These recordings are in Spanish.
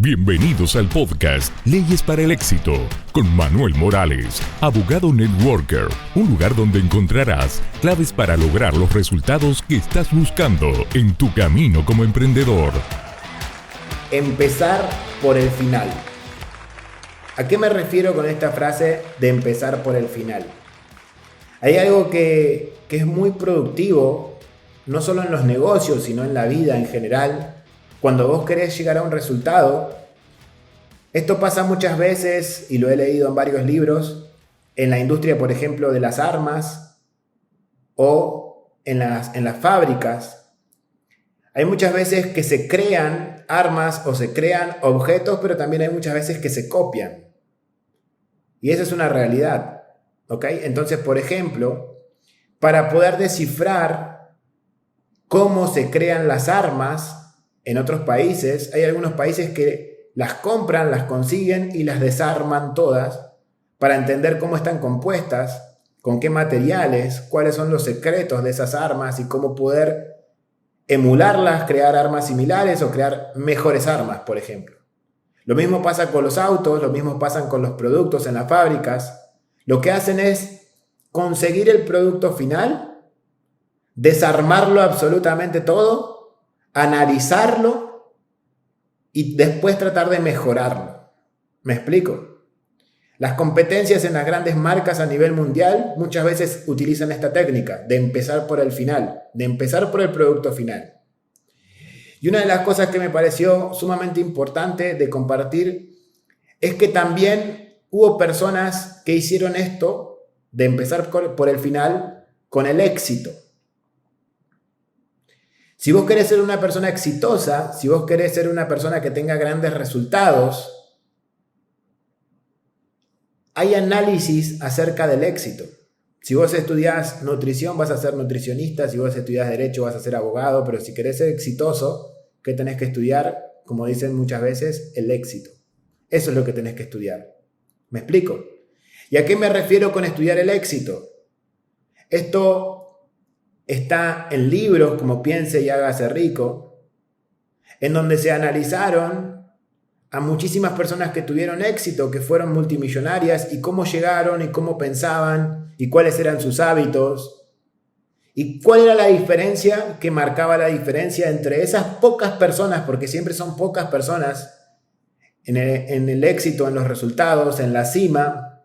Bienvenidos al podcast Leyes para el Éxito con Manuel Morales, abogado networker, un lugar donde encontrarás claves para lograr los resultados que estás buscando en tu camino como emprendedor. Empezar por el final. ¿A qué me refiero con esta frase de empezar por el final? Hay algo que es muy productivo, no solo en los negocios, sino en la vida en general. Cuando vos querés llegar a un resultado, esto pasa muchas veces, y lo he leído en varios libros, en la industria, por ejemplo, de las armas o en las fábricas. Hay muchas veces que se crean armas o se crean objetos, pero también hay muchas veces que se copian. Y esa es una realidad, ¿ok? Entonces, por ejemplo, para poder descifrar cómo se crean las armas en otros países, hay algunos países que las compran, las consiguen y las desarman todas para entender cómo están compuestas, con qué materiales, cuáles son los secretos de esas armas y cómo poder emularlas, crear armas similares o crear mejores armas, por ejemplo. Lo mismo pasa con los autos, lo mismo pasa con los productos en las fábricas. Lo que hacen es conseguir el producto final, desarmarlo absolutamente todo, analizarlo y después tratar de mejorarlo. ¿Me explico? Las competencias en las grandes marcas a nivel mundial muchas veces utilizan esta técnica de empezar por el final, de empezar por el producto final. Y una de las cosas que me pareció sumamente importante de compartir es que también hubo personas que hicieron esto de empezar por el final con el éxito. Si vos querés ser una persona exitosa, si vos querés ser una persona que tenga grandes resultados, hay análisis acerca del éxito. Si vos estudiás nutrición, vas a ser nutricionista. Si vos estudiás derecho, vas a ser abogado. Pero si querés ser exitoso, ¿qué tenés que estudiar? Como dicen muchas veces, el éxito. Eso es lo que tenés que estudiar. ¿Me explico? ¿Y a qué me refiero con estudiar el éxito? Esto está en libros como Piense y hágase rico, en donde se analizaron a muchísimas personas que tuvieron éxito, que fueron multimillonarias, y cómo llegaron, y cómo pensaban, y cuáles eran sus hábitos, y cuál era la diferencia que marcaba la diferencia entre esas pocas personas, porque siempre son pocas personas en el éxito, en los resultados, en la cima.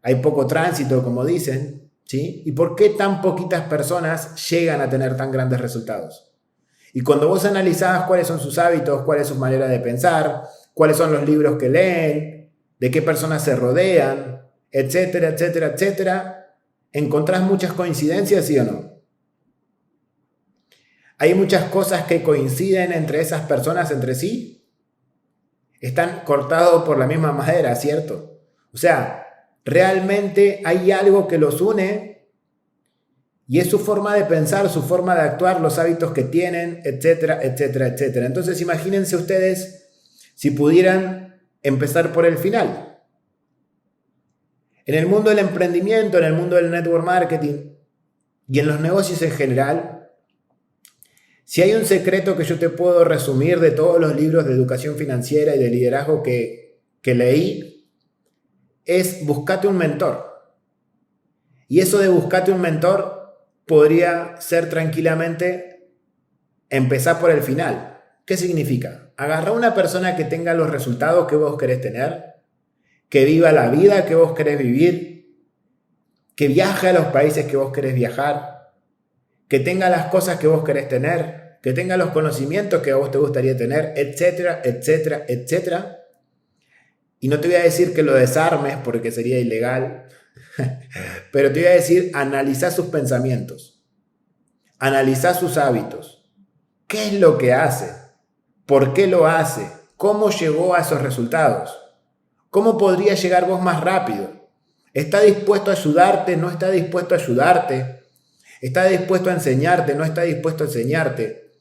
Hay poco tránsito, como dicen. ¿Sí? ¿Y por qué tan poquitas personas llegan a tener tan grandes resultados? Y cuando vos analizás cuáles son sus hábitos, cuál es su manera de pensar, cuáles son los libros que leen, de qué personas se rodean, etcétera, etcétera, etcétera, ¿encontrás muchas coincidencias, sí o no? ¿Hay muchas cosas que coinciden entre esas personas entre sí? Están cortados por la misma madera, ¿cierto? O sea, realmente hay algo que los une y es su forma de pensar, su forma de actuar, los hábitos que tienen, etcétera, etcétera, etcétera. Entonces imagínense ustedes si pudieran empezar por el final. En el mundo del emprendimiento, en el mundo del network marketing y en los negocios en general, si hay un secreto que yo te puedo resumir de todos los libros de educación financiera y de liderazgo que leí, es buscate un mentor. Y eso de buscate un mentor podría ser tranquilamente empezar por el final. ¿Qué significa? Agarra una persona que tenga los resultados que vos querés tener, que viva la vida que vos querés vivir, que viaje a los países que vos querés viajar, que tenga las cosas que vos querés tener, que tenga los conocimientos que a vos te gustaría tener, etcétera, etcétera, etcétera. Y no te voy a decir que lo desarmes porque sería ilegal, pero te voy a decir, analiza sus pensamientos, analiza sus hábitos, qué es lo que hace, por qué lo hace, cómo llegó a esos resultados, cómo podría llegar vos más rápido, está dispuesto a ayudarte, no está dispuesto a ayudarte, está dispuesto a enseñarte, no está dispuesto a enseñarte,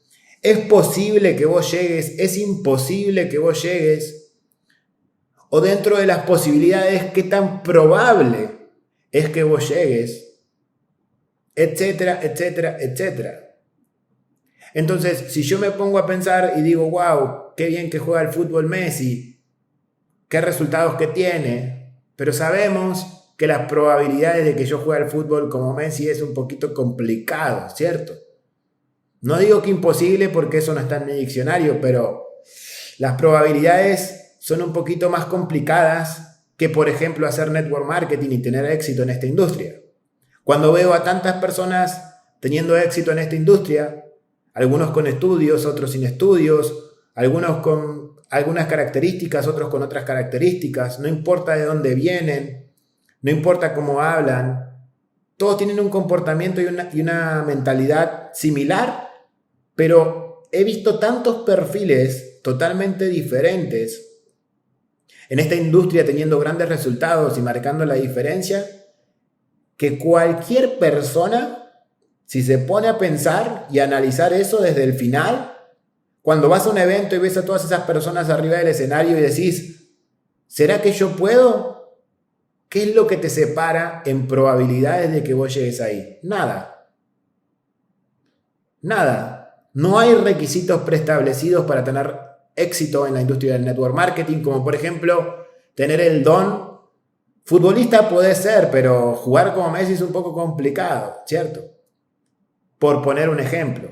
es posible que vos llegues, es imposible que vos llegues. O dentro de las posibilidades, ¿qué tan probable es que vos llegues? Etcétera, etcétera, etcétera. Entonces, si yo me pongo a pensar y digo, wow, qué bien que juega el fútbol Messi, qué resultados que tiene, pero sabemos que las probabilidades de que yo juegue al fútbol como Messi es un poquito complicado, ¿cierto? No digo que imposible porque eso no está en mi diccionario, pero las probabilidades son un poquito más complicadas que, por ejemplo, hacer network marketing y tener éxito en esta industria. Cuando veo a tantas personas teniendo éxito en esta industria, algunos con estudios, otros sin estudios, algunos con algunas características, otros con otras características, no importa de dónde vienen, no importa cómo hablan, todos tienen un comportamiento y una mentalidad similar, pero he visto tantos perfiles totalmente diferentes en esta industria teniendo grandes resultados y marcando la diferencia, que cualquier persona, si se pone a pensar y a analizar eso desde el final, cuando vas a un evento y ves a todas esas personas arriba del escenario y decís, ¿será que yo puedo? ¿Qué es lo que te separa en probabilidades de que vos llegues ahí? Nada. Nada. No hay requisitos preestablecidos para tener éxito en la industria del network marketing, como por ejemplo, tener el don. Futbolista puede ser, pero jugar como Messi es un poco complicado, ¿cierto? Por poner un ejemplo.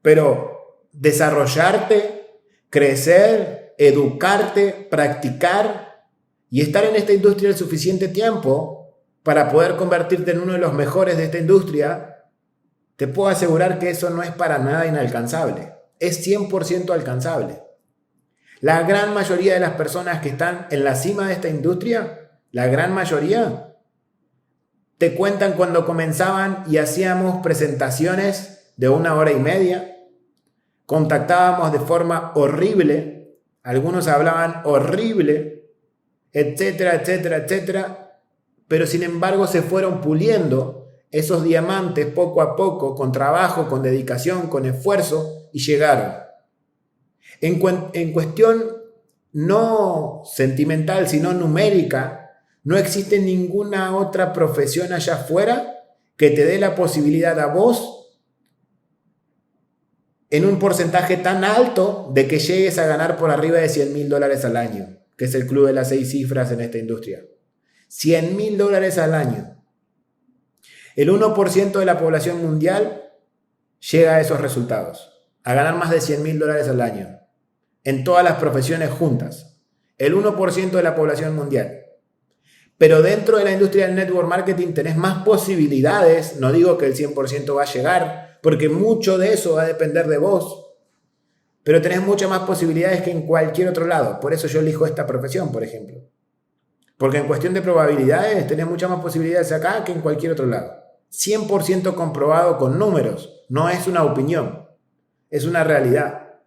Pero desarrollarte, crecer, educarte, practicar y estar en esta industria el suficiente tiempo para poder convertirte en uno de los mejores de esta industria, te puedo asegurar que eso no es para nada inalcanzable. Es 100% alcanzable. La gran mayoría de las personas que están en la cima de esta industria, la gran mayoría, te cuentan cuando comenzaban y hacíamos presentaciones de 1 hora y media, contactábamos de forma horrible, algunos hablaban horrible, etcétera, etcétera, etcétera, pero sin embargo se fueron puliendo esos diamantes poco a poco, con trabajo, con dedicación, con esfuerzo, y llegaron. En cuestión no sentimental, sino numérica, no existe ninguna otra profesión allá afuera que te dé la posibilidad a vos en un porcentaje tan alto de que llegues a ganar por arriba de $100,000 al año, que es el club de las 6 cifras en esta industria. $100,000 al año. El 1% de la población mundial llega a esos resultados, a ganar más de $100,000 al año, en todas las profesiones juntas. El 1% de la población mundial. Pero dentro de la industria del network marketing tenés más posibilidades, no digo que el 100% va a llegar, porque mucho de eso va a depender de vos, pero tenés muchas más posibilidades que en cualquier otro lado. Por eso yo elijo esta profesión, por ejemplo. Porque en cuestión de probabilidades tenés muchas más posibilidades acá que en cualquier otro lado. 100% comprobado con números, no es una opinión, es una realidad.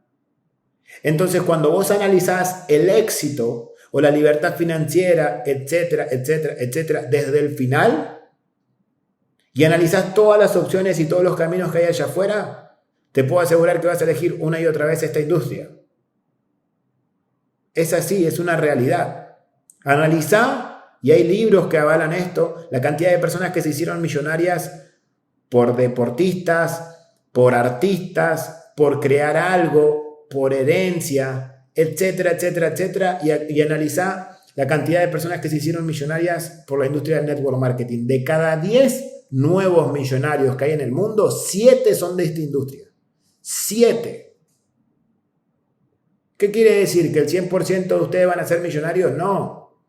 Entonces, cuando vos analizás el éxito o la libertad financiera, etcétera, etcétera, etcétera, desde el final, y analizás todas las opciones y todos los caminos que hay allá afuera, te puedo asegurar que vas a elegir una y otra vez esta industria. Es así, es una realidad. Analizá, y hay libros que avalan esto, la cantidad de personas que se hicieron millonarias por deportistas, por artistas, por crear algo, por herencia, etcétera, etcétera, etcétera, y analizá la cantidad de personas que se hicieron millonarias por la industria del network marketing. De cada 10 nuevos millonarios que hay en el mundo, 7 son de esta industria. 7. ¿Qué quiere decir? ¿Que el 100% de ustedes van a ser millonarios? No.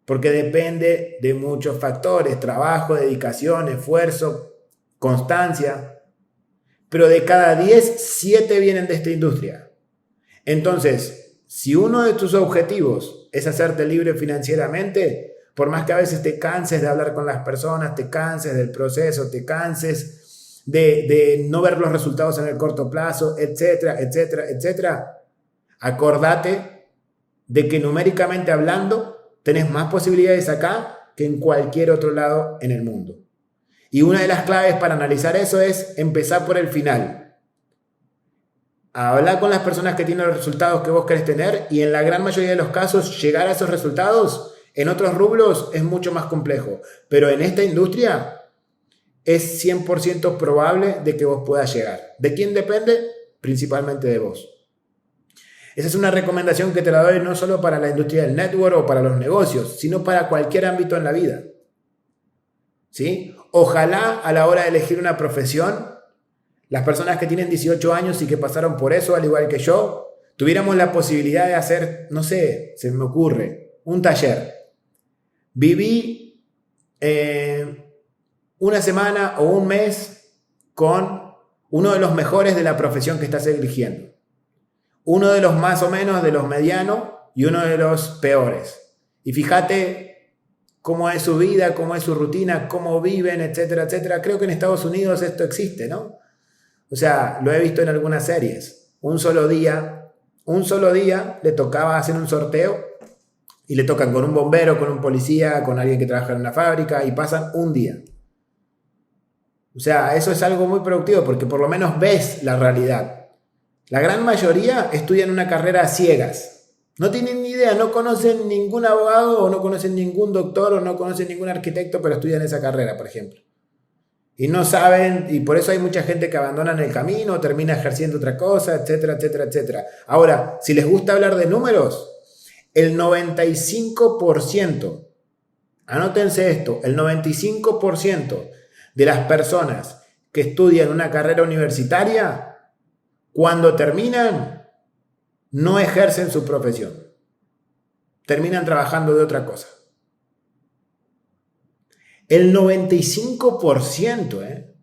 Porque depende de muchos factores: trabajo, dedicación, esfuerzo, constancia. Pero de cada 10, 7 vienen de esta industria. Entonces, si uno de tus objetivos es hacerte libre financieramente, por más que a veces te canses de hablar con las personas, te canses del proceso, te canses de no ver los resultados en el corto plazo, etcétera, etcétera, etcétera, acordate de que numéricamente hablando tenés más posibilidades acá que en cualquier otro lado en el mundo. Y una de las claves para analizar eso es empezar por el final. Hablar con las personas que tienen los resultados que vos querés tener, y en la gran mayoría de los casos llegar a esos resultados. En otros rubros es mucho más complejo, pero en esta industria es 100% probable de que vos puedas llegar. ¿De quién depende? Principalmente de vos. Esa es una recomendación que te la doy no solo para la industria del network o para los negocios, sino para cualquier ámbito en la vida. ¿Sí? Ojalá a la hora de elegir una profesión, las personas que tienen 18 años y que pasaron por eso, al igual que yo, tuviéramos la posibilidad de hacer, no sé, se me ocurre, un taller. Viví una semana o un mes con uno de los mejores de la profesión que estás eligiendo. Uno de los más o menos, de los medianos y uno de los peores. Y fíjate cómo es su vida, cómo es su rutina, cómo viven, etcétera, etcétera. Creo que en Estados Unidos esto existe, ¿no? O sea, lo he visto en algunas series. Un solo día le tocaba hacer un sorteo y le tocan con un bombero, con un policía, con alguien que trabaja en una fábrica y pasan un día. O sea, eso es algo muy productivo porque por lo menos ves la realidad. La gran mayoría estudian una carrera a ciegas. No tienen ni idea, no conocen ningún abogado o no conocen ningún doctor o no conocen ningún arquitecto, pero estudian esa carrera, por ejemplo. Y no saben, y por eso hay mucha gente que abandona el camino, termina ejerciendo otra cosa, etcétera, etcétera, etcétera. Ahora, si les gusta hablar de números, el 95%, anótense esto, el 95% de las personas que estudian una carrera universitaria, cuando terminan, no ejercen su profesión. Terminan trabajando de otra cosa. El 95%,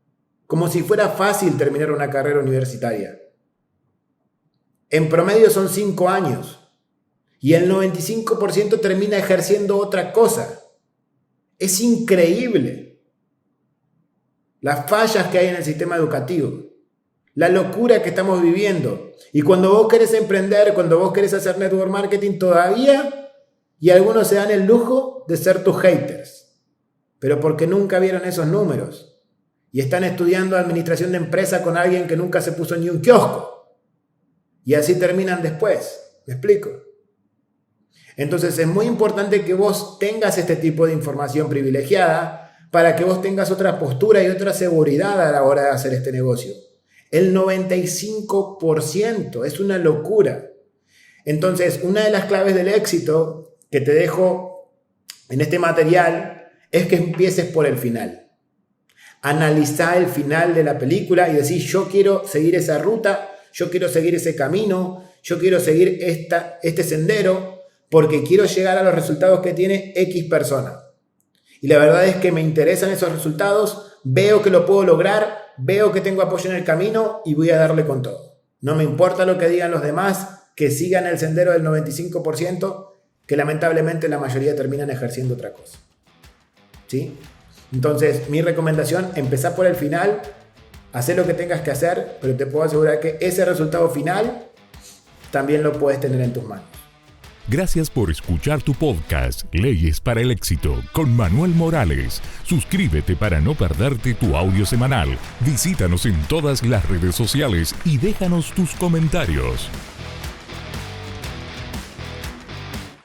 como si fuera fácil terminar una carrera universitaria. En promedio son 5 años. Y el 95% termina ejerciendo otra cosa. Es increíble. Las fallas que hay en el sistema educativo. La locura que estamos viviendo. Y cuando vos querés emprender, cuando vos querés hacer network marketing todavía, y algunos se dan el lujo de ser tus haters. Pero porque nunca vieron esos números. Y están estudiando administración de empresa con alguien que nunca se puso ni un kiosco. Y así terminan después. ¿Me explico? Entonces es muy importante que vos tengas este tipo de información privilegiada para que vos tengas otra postura y otra seguridad a la hora de hacer este negocio. El 95% es una locura. Entonces, una de las claves del éxito que te dejo en este material es que empieces por el final. Analizá el final de la película y decir, yo quiero seguir esa ruta, yo quiero seguir ese camino, yo quiero seguir este sendero porque quiero llegar a los resultados que tiene X persona. Y la verdad es que me interesan esos resultados, veo que lo puedo lograr, veo que tengo apoyo en el camino y voy a darle con todo. No me importa lo que digan los demás, que sigan el sendero del 95%, que lamentablemente la mayoría terminan ejerciendo otra cosa. ¿Sí? Entonces, mi recomendación, empezá por el final, haz lo que tengas que hacer, pero te puedo asegurar que ese resultado final también lo puedes tener en tus manos. Gracias por escuchar tu podcast Leyes para el Éxito con Manuel Morales. Suscríbete para no perderte tu audio semanal. Visítanos en todas las redes sociales y déjanos tus comentarios.